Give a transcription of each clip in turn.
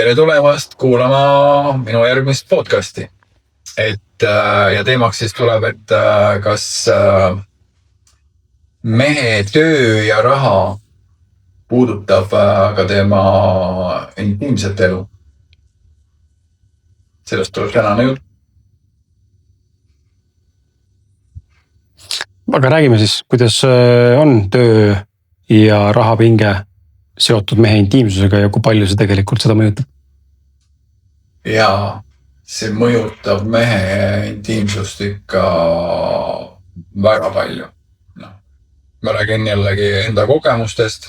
Tere tulemast kuulama minu järgmist podcasti. Ja teemaks siis tuleb, et kas mehe töö ja raha puudutab ka tema intiimset elu. Sellest tuleb tänane jutt. Aga räägime siis, kuidas on töö ja rahapinge seotud mehe intiimsusega ja kui palju see tegelikult seda mõjutab? Ja see mõjutab mehe intiimsust ikka väga palju. Ma räägin jällegi enda kogemustest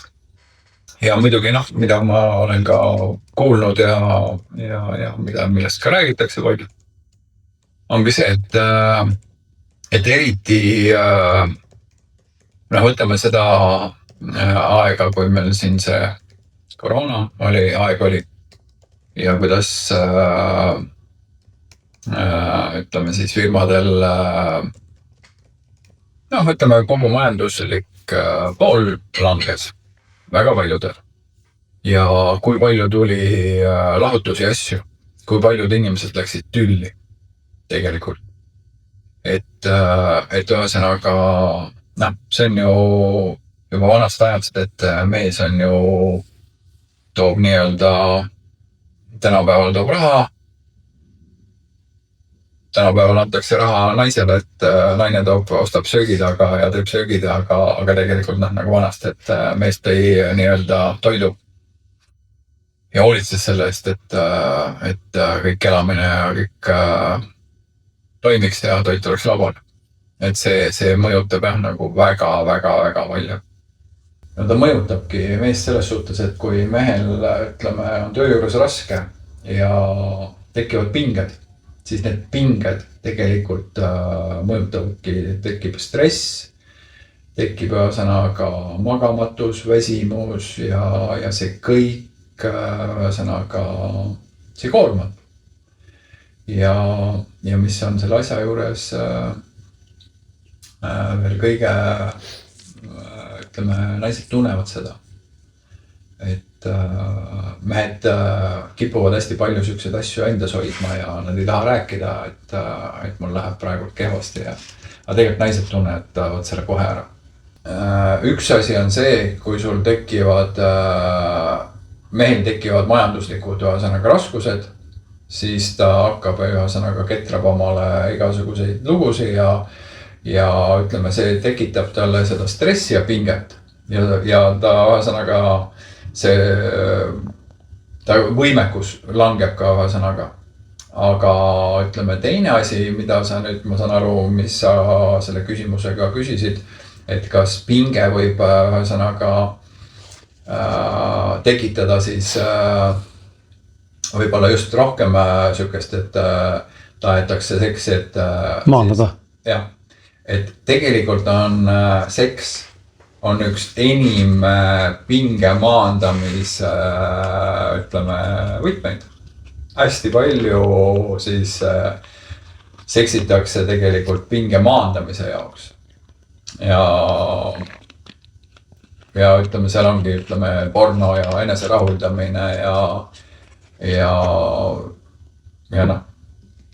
ja muidugi mida ma olen ka kuulnud ja millest ka räägitakse palju. Ongi see, et eriti võtame seda aega, kui meil siin see koroona aeg oli ja kuidas ütleme siis firmadel ütleme kogu majanduslik pool langes väga paljudel ja kui palju tuli lahutusi asju, kui paljud inimesed läksid tülli tegelikult. Et ühesõnaga, see on ju juba vanast ajast, et mees on ju toob nii-öelda tänapäeval toob raha. Tänapäeval antakse raha naisele, et naine ostab söögidaga ja teeb söögidaga, aga tegelikult nagu vanast, et mees tõi nii-öelda toidu ja hoolitses selle eest, et kõik elamine ja kõik toimiks ja toit oleks laual. Et see mõjutab nagu väga palju. No ta mõjutabki meest selles suhtes, et kui mehel ütleme, on töö juures raske ja tekivad pinged, siis need pinged tegelikult mõjutavadki, tekib stress, tekib ühesõnaga magamatus, väsimus ja see kõik ühesõnaga see koormab. Ja mis on selle asja juures veel kõige, ütleme, naised tunnevad seda, et mehed kipuvad hästi palju selliseid asju endas hoidma ja nad ei taha rääkida, et mul läheb praegu kehvasti aga tegelikult naised tunnevad selle kohe ära. Üks asi on see, kui sul mehel tekivad majanduslikud ühesõnaga raskused, siis ta hakkab ühesõnaga ketrab omale igasuguseid lugusid ja ütleme, see tekitab talle seda stressi ja pinget ja ta ühesõnaga ta võimekus langeb ka ühesõnaga. Aga ütleme teine asi, mida sa nüüd, ma saan aru, mis sa selle küsimusega küsisid, et kas pinge võib ühesõnaga tekitada siis võib-olla just rohkem sükest, et tahetakse seksi, et maandada. Jah, et tegelikult on seks on üks enim pinge maandamis ütleme võtmeid. Hästi palju siis seksitakse tegelikult pinge maandamise jaoks ja ütleme, seal ongi ütleme porno ja enese rahuldamine ja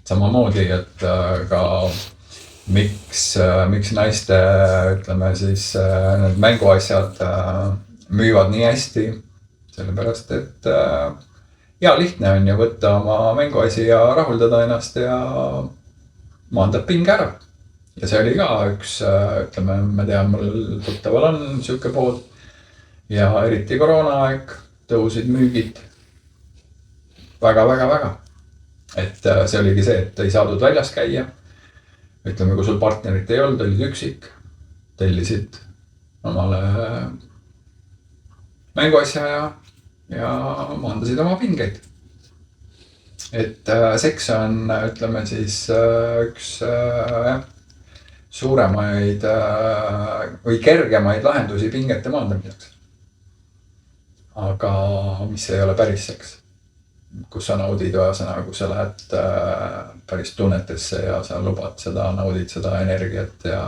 samamoodi, et ka miks naiste ütleme siis need mänguasjad müüvad nii hästi, sellepärast, et lihtne on ju võtta oma mänguasi ja rahuldada ennast ja maandab pinge ära. Ja see oli ka üks, ütleme, ma tean, mul tuttaval on siuke pool ja eriti koroonaaeg tõusid müügid väga. Et see oligi see, et ei saadud väljas käia. Ütleme, kui sul partnerit ei olnud, olid üksik, tellisid omale mänguasja ja maandasid oma pingeid. Et seks on, ütleme siis üks suuremaid või kergemaid lahendusi pingete maandamiseks. Aga mis ei ole päris seks, kus sa naudid ühesõnaga, kus sa lähed päris tunnetesse ja sa lubad seda, naudid seda energiat ja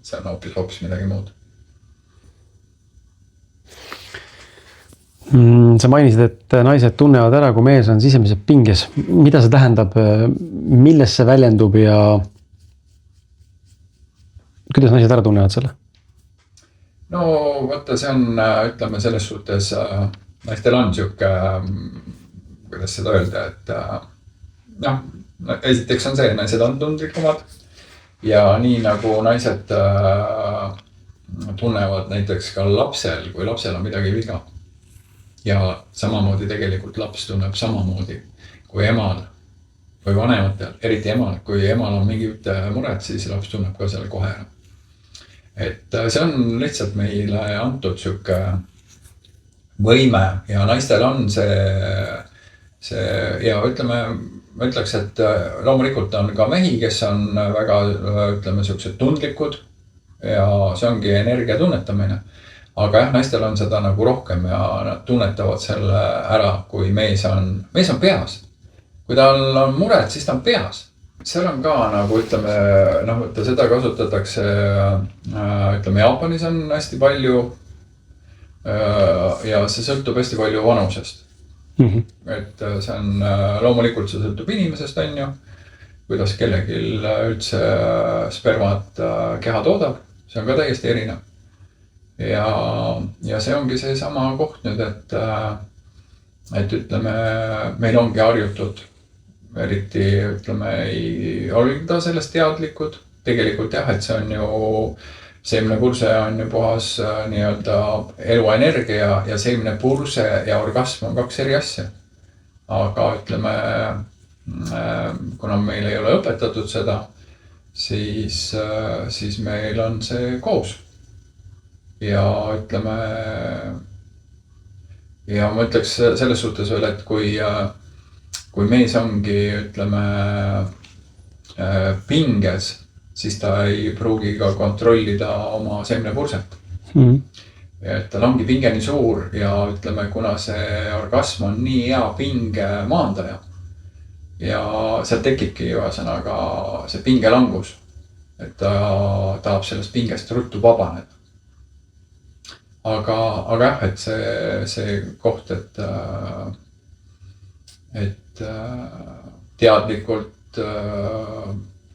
see on hoopis midagi muud. Sa mainisid, et naised tunnevad ära, kui mees on sisemiselt pinges. Mida see tähendab, milles see väljendub ja kuidas naised ära tunnevad selle? No vaata, see on, ütleme selles suhtes, naistel on siuke, kuidas seda öelda, et esiteks on see, naised on tundlikumad ja nii nagu naised tunnevad näiteks ka lapsel, kui lapsel on midagi viga. Ja samamoodi tegelikult laps tunneb samamoodi kui emal või vanematel, eriti emal, kui emal on mingid mured, siis laps tunneb ka selle kohe. Et see on lihtsalt meile antud siuke võime ja naistel on see ja ütleme, ma ütleks, et loomulikult on ka mehi, kes on väga, ütleme, siuksed tundlikud ja see ongi energia tunnetamine. Aga jah, naistel on seda nagu rohkem ja nad tunnetavad selle ära, kui mees on peas. Kui tal on mured, siis ta on peas. Seal on ka nagu ütleme, seda kasutatakse, ütleme, Jaapanis on hästi palju ja see sõltub hästi palju vanusest. Et see on, loomulikult see sõltub inimesest, on ju, kuidas kellelgi üldse spermat keha toodab, see on ka täiesti erinev. Ja see ongi see sama koht nüüd, et ütleme, meil ongi harjutud, eriti ütleme, ei olda sellest teadlikud. Tegelikult jah, et see on ju, seemnepurse on ju puhas nii-öelda eluenergia ja seemnepurse ja orgasm on kaks eri asja. Aga ütleme, kuna meil ei ole õpetatud seda, siis meil on see koos. Ja ütleme, ja ma ütleks selles suhtes veel, et kui mees ongi, ütleme, pinges, siis ta ei pruugi ka kontrollida oma seemnepurset. Et tal ongi pinge nii suur ja ütleme, kuna see orgasm on nii hea pinge maandaja ja seal tekibki ühesõnaga see pingelangus, et ta tahab sellest pingest ruttu vabaneda. Aga jah, et see koht, et teadlikult,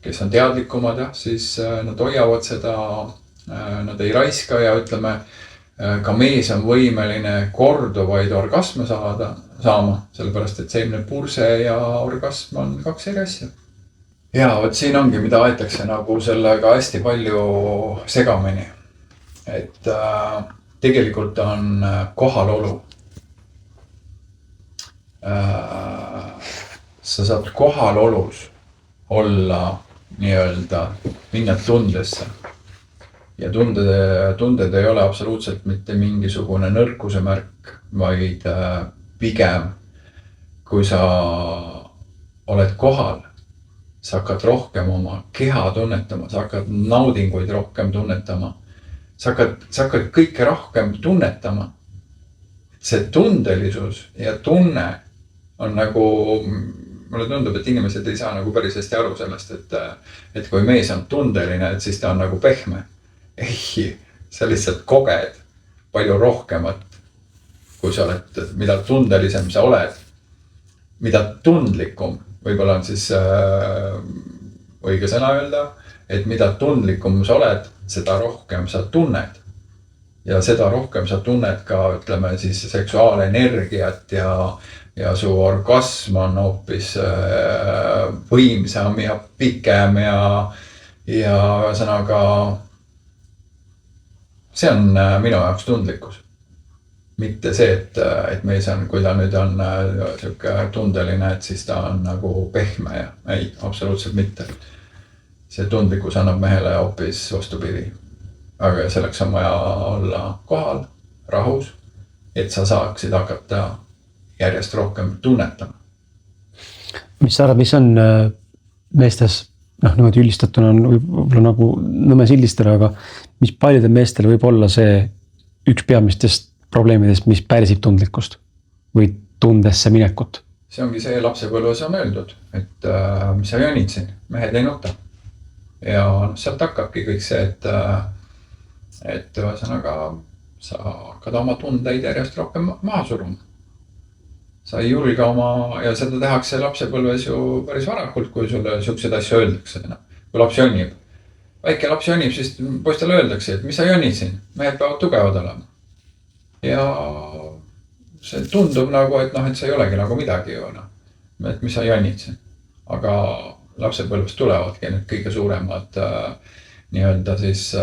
kes on teadlikumad, jah, siis nad hoiavad seda, nad ei raiska ja ütleme, ka mees on võimeline korduvaid orgasme saama, sellepärast, et seemnepurse ja orgasm on kaks eri asja. Ja vot siin ongi, mida aetakse nagu sellega hästi palju segamini, et tegelikult on kohalolu. Sa saad kohalolus olla nii-öelda, minna tundesse. Ja tunded ei ole absoluutselt mitte mingisugune nõrkuse märk, vaid pigem, kui sa oled kohal, sa hakkad rohkem oma keha tunnetama, sa hakkad naudinguid rohkem tunnetama. Sa hakkad kõike rohkem tunnetama. See tundelisus ja tunne on nagu, mulle tundub, et inimesed ei saa nagu päris hästi aru sellest, et kui mees on tundeline, et siis ta on nagu pehme. Ei, sa lihtsalt koged palju rohkemat, kui sa oled, mida tundelisem sa oled, mida tundlikum, võib-olla on siis õige sõna öelda, et mida tundlikum sa oled, seda rohkem sa tunned. Ja seda rohkem sa tunned ka, ütleme siis seksuaalenergiat ja su orgasm on hoopis võimsam ja pikem ja sõnaga see on minu jaoks tundlikkus. Mitte see, et mees on, kui ta nüüd on tundeline, et siis ta on nagu pehme ja ei, absoluutselt mitte. See tundlikkus annab mehele hoopis vastupidi. Aga selleks on vaja olla kohal, rahus, et sa saaksid hakata järjest rohkem tunnetama. Mis sa arvad, mis on meestes, niimoodi ülistatuna on võib-olla nagu nõme sildistada, aga mis paljudel meestel võib olla see üks peamistest probleemidest, mis pärsib tundlikkust või tundesse minekut? See ongi see lapsepõlves on öeldud, et mis sa jönid siin, mehed ei nuta. Ja sealt hakkabki kõik see, et ühesõnaga sa hakkad oma tundeid järjest rohkem maha suruma. Sa ei julge ja seda tehakse lapsepõlves ju päris varakult, kui sulle siukseid asju öeldakse. Kui laps jonnib. Väike laps jonnib, siis poistele öeldakse, et mis sa jonnid siin? Mehed peavad tugevad olema. Ja see tundub nagu, et sa ei olegi nagu midagi ju. Et mis sa jonnid siin? Aga lapsepõlves tulevadki need kõige suuremad nii-öelda siis,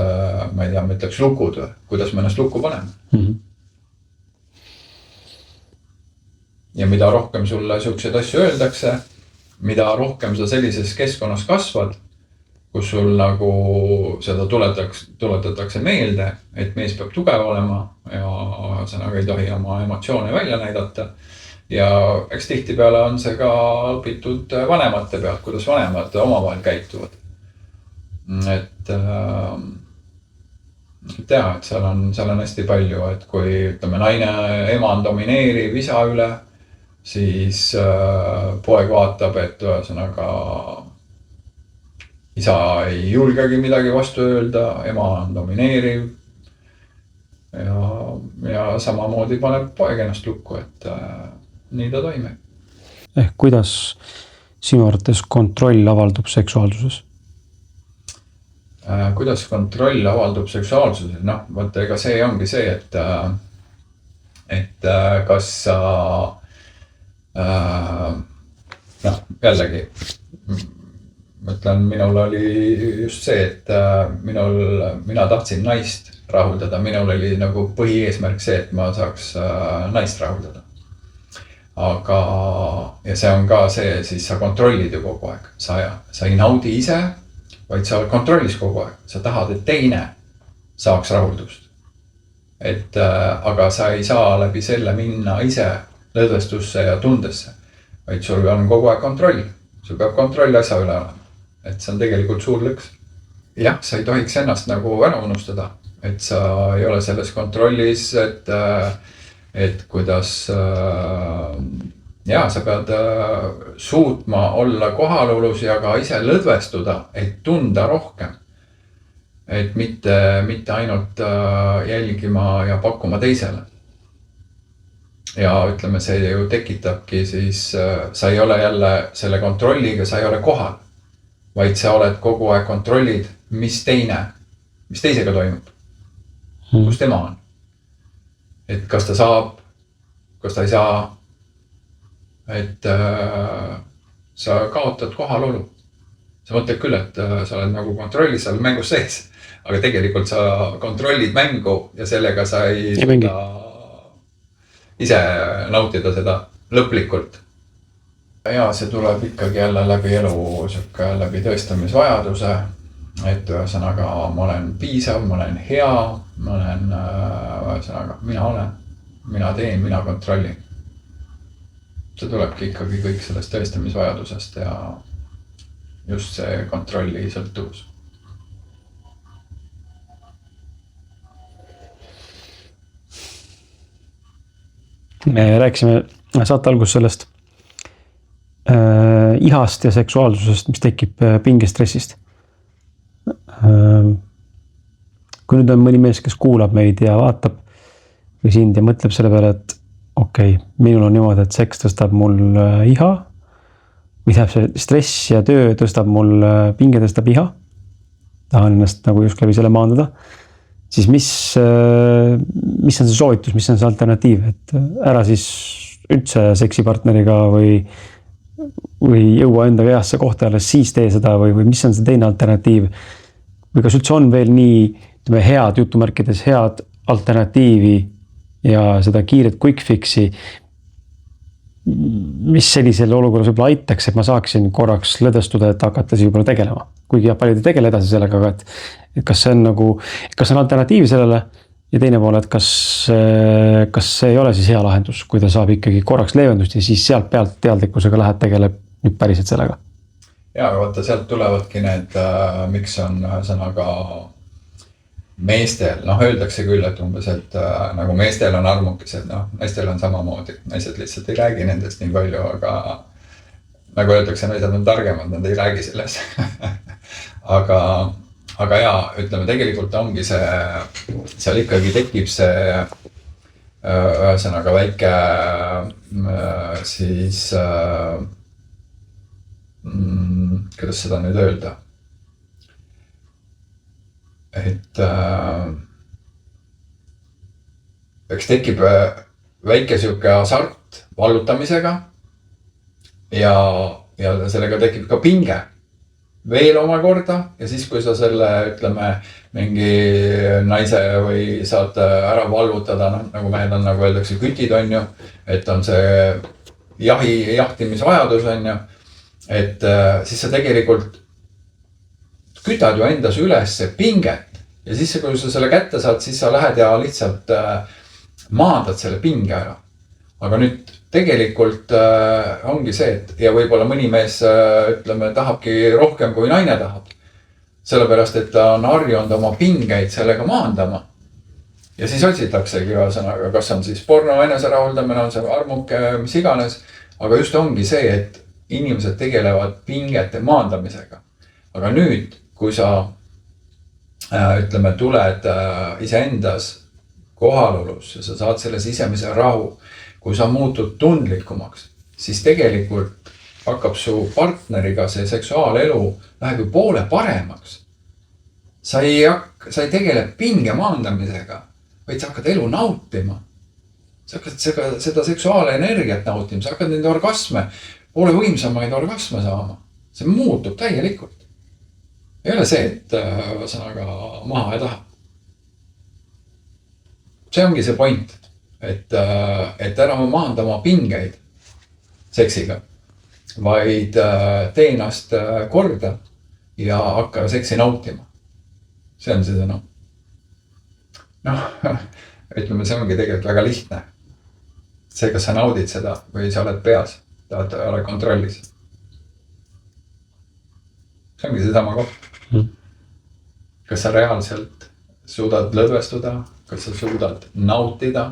ma ei tea, ma ütleks lukud, kuidas me ennast lukku paneme. Ja mida rohkem sulle siukseid asju öeldakse, mida rohkem sa sellises keskkonnas kasvad, kus sul nagu seda tuletatakse meelde, et mees peab tugev olema ja sa nagu ei tohi oma emotsioone välja näidata. Ja eks tihtipeale on see ka õpitud vanemate pealt, kuidas vanemad omavahel käituvad. Et seal on hästi palju, et kui ütleme, naine ema on domineeriv isa üle, siis poeg vaatab, et ühesõnaga isa ei julgegi midagi vastu öelda, ema on domineeriv ja samamoodi paneb poeg ennast lukku, et nii ta toimeb. Kuidas sinu arvates kontroll avaldub seksuaalsuses? Kuidas kontroll avaldub seksuaalsuses? Vaata, ega see ongi see, et kas sa jällegi ma ütlen, minul oli just see, et mina tahtsin naist rahuldada. Minul oli nagu põhieesmärk see, et ma saaks naist rahuldada. Ja see on ka see, siis sa kontrollid ju kogu aeg. Sa ei naudi ise, vaid sa kontrollis kogu aeg. Sa tahad, et teine saaks rahuldust. Aga sa ei saa läbi selle minna ise lõdvestusse ja tundesse, vaid sul on kogu aeg kontroll. Sul peab kontroll asja üle olema. Et see on tegelikult suur lõks. Jah, sa ei tohiks ennast nagu ära unustada, et sa ei ole selles kontrollis, et kuidas sa pead suutma olla kohalolus ja ka ise lõdvestuda, et tunda rohkem. Et mitte ainult jälgima ja pakkuma teisele. Ja ütleme, see ju tekitabki siis, sa ei ole jälle selle kontrolliga, sa ei ole kohal, vaid sa oled kogu aeg kontrollid, mis teisega toimub, kus tema on. Et kas ta saab, kas ta ei saa, et sa kaotad kohalolu. Sa mõtled küll, et sa oled nagu kontrollis seal mängus sees, aga tegelikult sa kontrollid mängu ja sellega sa ei ise nautida seda lõplikult. Ja see tuleb ikkagi jälle läbi elu, läbi tõestamisvajaduse, et ühesõnaga ma olen piisav, ma olen hea, ma olen ühesõnaga, mina teen, mina kontrollin. See tulebki ikkagi kõik sellest tõestamisvajadusest ja just see kontrolli sõltuvus. Me rääkisime saate alguses sellest ihast ja seksuaalsusest, mis tekib pingestressist. Kui nüüd on mõni mees, kes kuulab meid ja vaatab või sind ja mõtleb selle peale, et okei, minul on niimoodi, et seks tõstab mul iha, või tähendab see stress ja töö tõstab mul pinge, tõstab iha, tahan ennast nagu just läbi selle maandada, siis mis on see soovitus, mis on see alternatiiv, et ära siis üldse seksipartneriga või jõua enda kehasse kohta alles siis tee seda või mis on see teine alternatiiv või kas üldse on veel nii head jutumärkides head alternatiivi ja seda kiiret quick fixi, mis sellisele olukorras võib-olla aitaks, et ma saaksin korraks lõdvestuda, et hakata siis võib-olla tegelema. Kuigi paljud ei tegele edasi sellega, aga et kas see on nagu, kas on alternatiiv sellele ja teine poole, et kas see ei ole siis hea lahendus, kui ta saab ikkagi korraks leevendust ja siis sealt pealt teadlikkusega lähed tegeleb nüüd päriselt sellega. Ja, aga vaata, sealt tulevadki need, miks on sõnaga meestel, öeldakse küll, et umbes, et nagu meestel on armukesed, naistel on samamoodi. Naised lihtsalt ei räägi nendest nii palju, aga nagu öeldakse, naised on targemad, nad ei räägi selles. aga ütleme tegelikult ongi seal ikkagi tekib see ühesõnaga väike siis kuidas seda nüüd öelda, et eks tekib väike sihuke hasart vallutamisega ja sellega tekib ka pinge veel omakorda ja siis, kui sa selle, ütleme, mingi naise või saad ära vallutada, nagu mehed on, nagu öeldakse, kütid on ju, et on see jahtimisvajadus on ju, et siis sa tegelikult kütad ju endas üles pinget ja siis, kui sa selle kätte saad, siis sa lähed ja lihtsalt maandad selle pinge ära. Aga nüüd tegelikult ongi see, et ja võib-olla mõni mees, ütleme, tahabki rohkem kui naine tahab. Sellepärast, et ta on harjunud oma pingeid sellega maandama. Ja siis otsitaksegi ühesõnaga, kas on siis porno, eneserahuldamine, on see armuke, mis iganes. Aga just ongi see, et inimesed tegelevad pingete maandamisega. Aga nüüd, kui sa, ütleme, tuled iseendas kohalolus ja sa saad selle sisemise rahu, kui sa muutud tundlikumaks, siis tegelikult hakkab su partneriga see seksuaalelu läheb ju poole paremaks. Sa ei tegele pinge maandamisega, vaid sa hakkad elu nautima. Sa hakkad seda seksuaalenergiat nautima, sa hakkad neid orgasme, poole võimsamaid orgasme saama. See muutub täielikult. Ei ole see, et ühesõnaga maha ja taha. See ongi see point, et ära maanda oma pingeid seksiga, vaid tee ennast korda ja hakka seksi nautima. See on see sõna. Ütleme, see ongi tegelikult väga lihtne. See, kas sa naudid seda või sa oled peas, tahad olla kontrollis. See ongi see sama koht. Kas sa reaalselt suudad lõdvestuda, kas sa suudad nautida,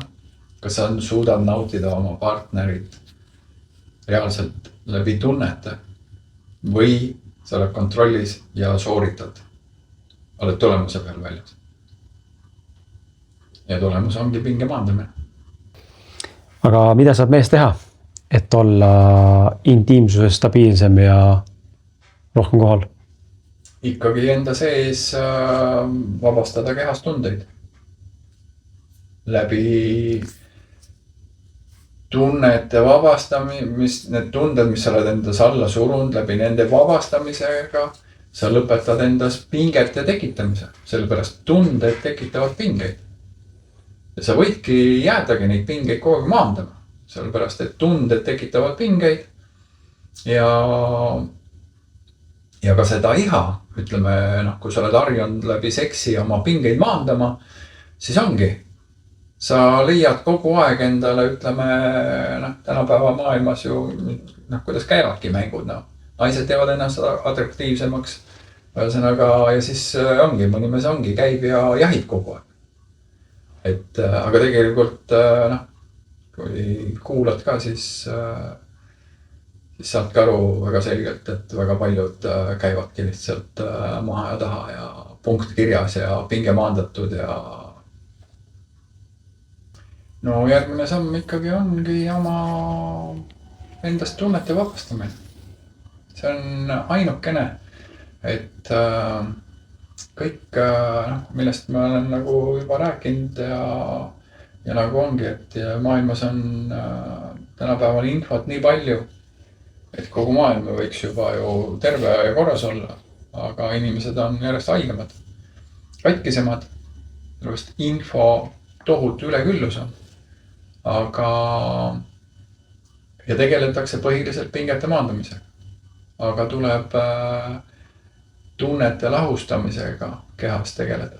kas sa suudad nautida oma partnerit reaalselt läbi tunnete või sa oled kontrollis ja sooritad, oled tulemuse peal väljas. Ja tulemus ongi pinge maandamine. Aga mida saab mees teha, et olla intiimsuses stabiilsem ja rohkem kohal? Ikkagi enda sees vabastada kehast tundeid. Läbi tunnete vabastamist, need tunded, mis sa oled endas alla surunud, läbi nende vabastamisega sa lõpetad endas pingete tekitamise. Sellepärast tunded tekitavad pingeid. Ja sa võidki jäädagi neid pingeid kogu aeg maandama. Sellepärast, et tunded tekitavad pingeid ja ka seda iha, ütleme, kui sa oled harjunud läbi seksi oma pingeid maandama, siis ongi. Sa leiad kogu aeg endale, ütleme, tänapäeva maailmas ju, kuidas käivadki mängud. Naised teevad ennast atraktiivsemaks. Ühesõnaga, ja siis ongi, mõni mees ongi, käib ja jahib kogu aeg. Aga tegelikult, kui kuulad ka, siis saad ka aru väga selgelt, et väga paljud käivadki lihtsalt maha ja taha ja punkt kirjas ja pinge maandatud ja no järgmine samm ikkagi ongi oma endast tunnete vabastamine. See on ainukene, et kõik, millest ma olen nagu juba rääkinud ja nagu ongi, et maailmas on tänapäeval infot nii palju, et kogu maailm võiks juba ju terve ja korras olla, aga inimesed on järjest haigemad, katkisemad, sellepärast info tohutu üleküllus on. Aga ja tegeletakse põhiliselt pingete maandamisega, aga tuleb tunnete lahustamisega kehas tegeleda.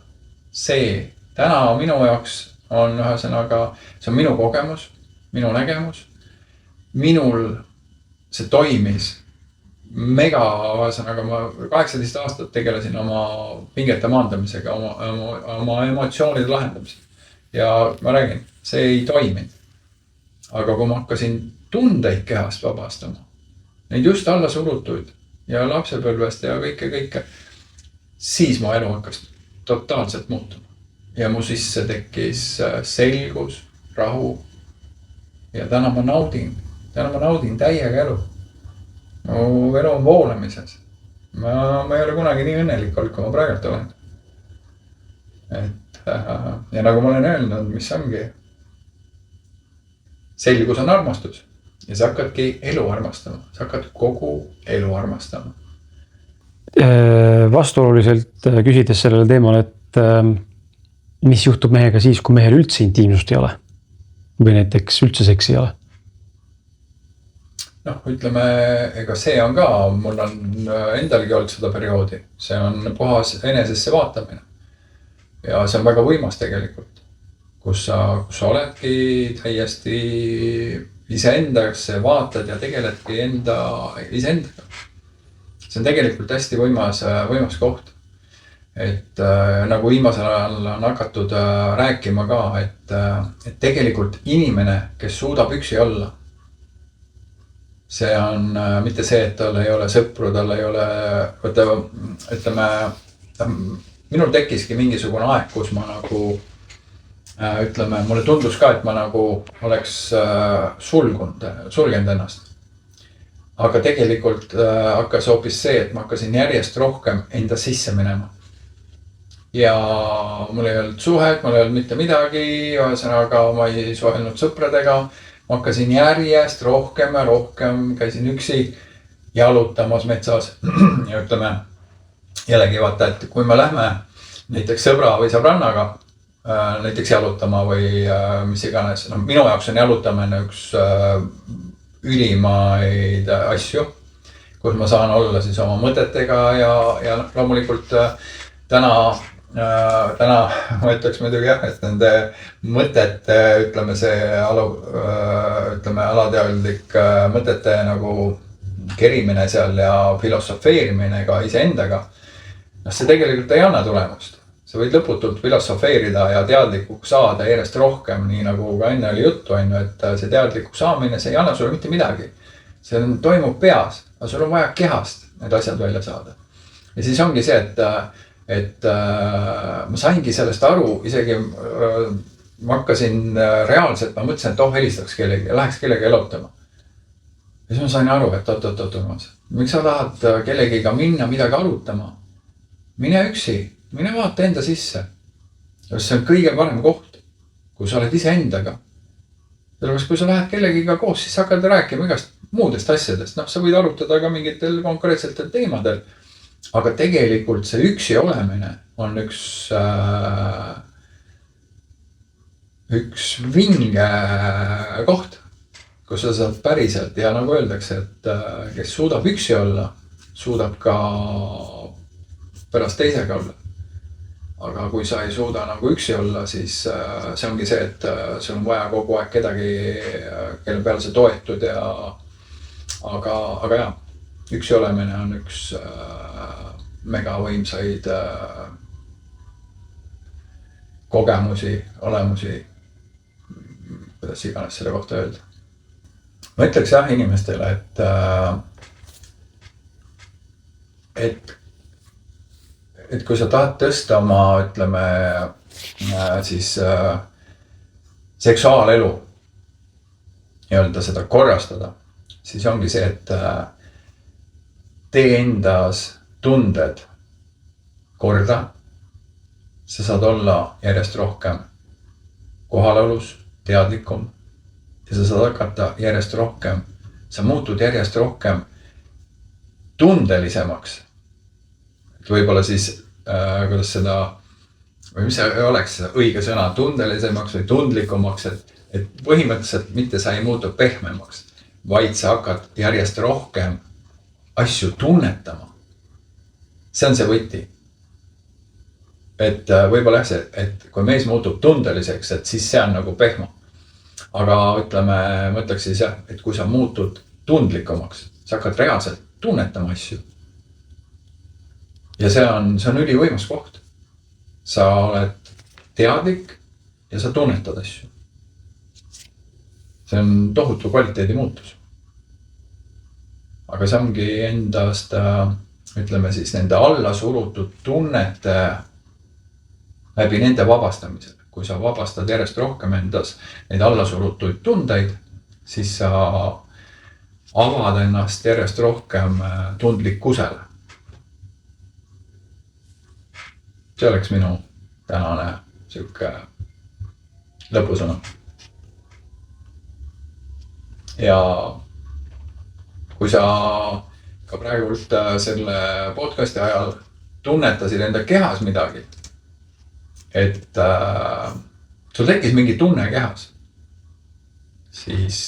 See täna minu jaoks on ühesõnaga, see on minu kogemus, minu nägemus, minul see toimis mega, ühesõnaga ma 18 aastat tegelesin oma pingete maandamisega, oma emotsioonide lahendamisega. Ja ma räägin, see ei toiminud. Aga kui ma hakkasin tundeid kehast vabastama, neid just alla surutuid ja lapsepõlvest ja kõike, siis mu elu hakkas totaalselt muutuma. Ja mu sisse tekkis selgus, rahu. Ja täna ma naudin täiega elu. Mu elu on voolamises. Ma ei ole kunagi nii õnnelik olnud, kui ma praegult olen. Ja nagu ma olen öelnud, mis ongi, selgus on armastus ja sa hakkadki elu armastama, sa hakkad kogu elu armastama. Vastuoluliselt küsides sellele teemale, et mis juhtub mehega siis, kui mehel üldse intiimsust ei ole või näiteks üldse seksi ei ole? Noh, ütleme, ega see on ka, mul on endalgi olnud seda perioodi, see on puhas enesesse vaatamine. Ja see on väga võimas tegelikult, kus sa oledki täiesti iseendasse vaatad ja tegeledki iseendaga. See on tegelikult hästi võimas koht. Et nagu viimasel ajal on hakatud rääkima ka, et tegelikult inimene, kes suudab üksi olla, see on mitte see, et tal ei ole sõpru, tal ei ole, ütleme, minul tekkiski mingisugune aeg, kus ma nagu, ütleme, mulle tundus ka, et ma nagu oleks sulgenud ennast. Aga tegelikult hakkas hoopis see, et ma hakkasin järjest rohkem enda sisse minema. Ja mul ei olnud suhet, mul ei olnud mitte midagi, ühesõnaga ma ei suhelnud sõpradega. Ma hakkasin järjest rohkem ja rohkem, käisin üksi jalutamas metsas ja ütleme, jällegi vaata, et kui me lähme näiteks sõbra või sõbrannaga näiteks jalutama või mis iganes, no minu jaoks on jalutamine üks ülimaid asju, kus ma saan olla siis oma mõtetega ja loomulikult täna ma ütleks muidugi jah, et nende mõtete, ütleme see alateadlik mõtete nagu kerimine seal ja filosofeerimine ka iseendaga. See tegelikult ei anna tulemust. Sa võid lõputult filosofeerida ja teadlikuks saada järjest rohkem, nii nagu ka enne oli juttu, et see teadlikuks saamine, see ei anna sulle mitte midagi. See toimub peas, aga sul on vaja kehast need asjad välja saada. Ja siis ongi see, et ma saingi sellest aru, isegi ma hakkasin reaalselt, ma mõtlesin, et helistaks kellegi ja läheks kellegi elutama. Ja siis ma sain aru, et miks sa tahad kellegiga minna midagi arutama? Mine üksi, mine vaata enda sisse. See on kõige parem koht, kui sa oled ise endaga. Sellepärast, kui sa lähed kellegiga koos, siis hakkad rääkima igast muudest asjadest. Sa võid arutada ka mingitel konkreetsetel teemadel. Aga tegelikult see üksi olemine on üks vinge koht, kus sa saad päriselt ja nagu öeldakse, et kes suudab üksi olla, suudab ka pärast teisega olla. Aga kui sa ei suuda nagu üksi olla, siis see ongi see, et sul on vaja kogu aeg kedagi, kelle peale sa toetud ja aga jah. Üksi olemine on üks mega võimsaid kogemusi, olemusi, kuidas iganes selle kohta öelda. Ma ütleks jah inimestele, et kui sa tahad tõsta oma, ütleme, siis seksuaalelu nii-öelda seda korrastada, siis ongi see, et tee endas tunded korda, sa saad olla järjest rohkem kohalolus, teadlikum ja sa saad hakata järjest rohkem, sa muutud järjest rohkem tundelisemaks. Et võib-olla siis, kuidas seda, või mis see oleks õige sõna, tundelisemaks või tundlikumaks, et põhimõtteliselt mitte sa ei muutu pehmemaks, vaid sa hakkad järjest rohkem asju tunnetama. See on see võti. Et võib-olla jah see, et kui mees muutub tundeliseks, et siis see on nagu pehmo. Aga ütleme, ma ütleks siis jah, et kui sa muutud tundlikumaks, sa hakkad reaalselt tunnetama asju. Ja see on ülivõimas koht. Sa oled teadlik ja sa tunnetad asju. See on tohutu kvaliteedi muutus. Aga see ongi endast ütleme siis nende alla surutud tunnete läbi nende vabastamisel. Kui sa vabastad järjest rohkem endas neid alla surutuid tundeid, siis sa avad ennast järjest rohkem tundlikkusele. See oleks minu tänane siuke lõpusõna. Ja kui sa ka praegult selle podcasti ajal tunnetasid enda kehas midagi, et sul tekkis mingi tunne kehas, siis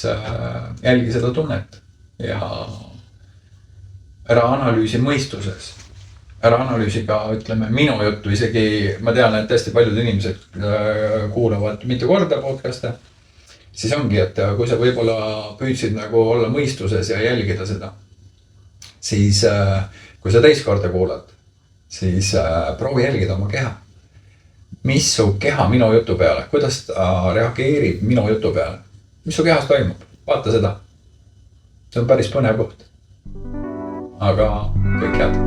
jälgi seda tunnet ja ära analüüsi mõistuses. Ära analüüsi ka, ütleme, minu juttu, isegi ma tean, et hästi paljud inimesed kuulavad mitu korda podcast'e, siis ongi, et kui sa võib-olla püüdsid nagu olla mõistuses ja jälgida seda, siis kui sa teist korda kuulad, siis proovi jälgida oma keha. Mis su keha minu jutu peale, kuidas ta reageerib minu jutu peale, mis su kehas toimub, vaata seda. See on päris põnev koht. Aga kõik head.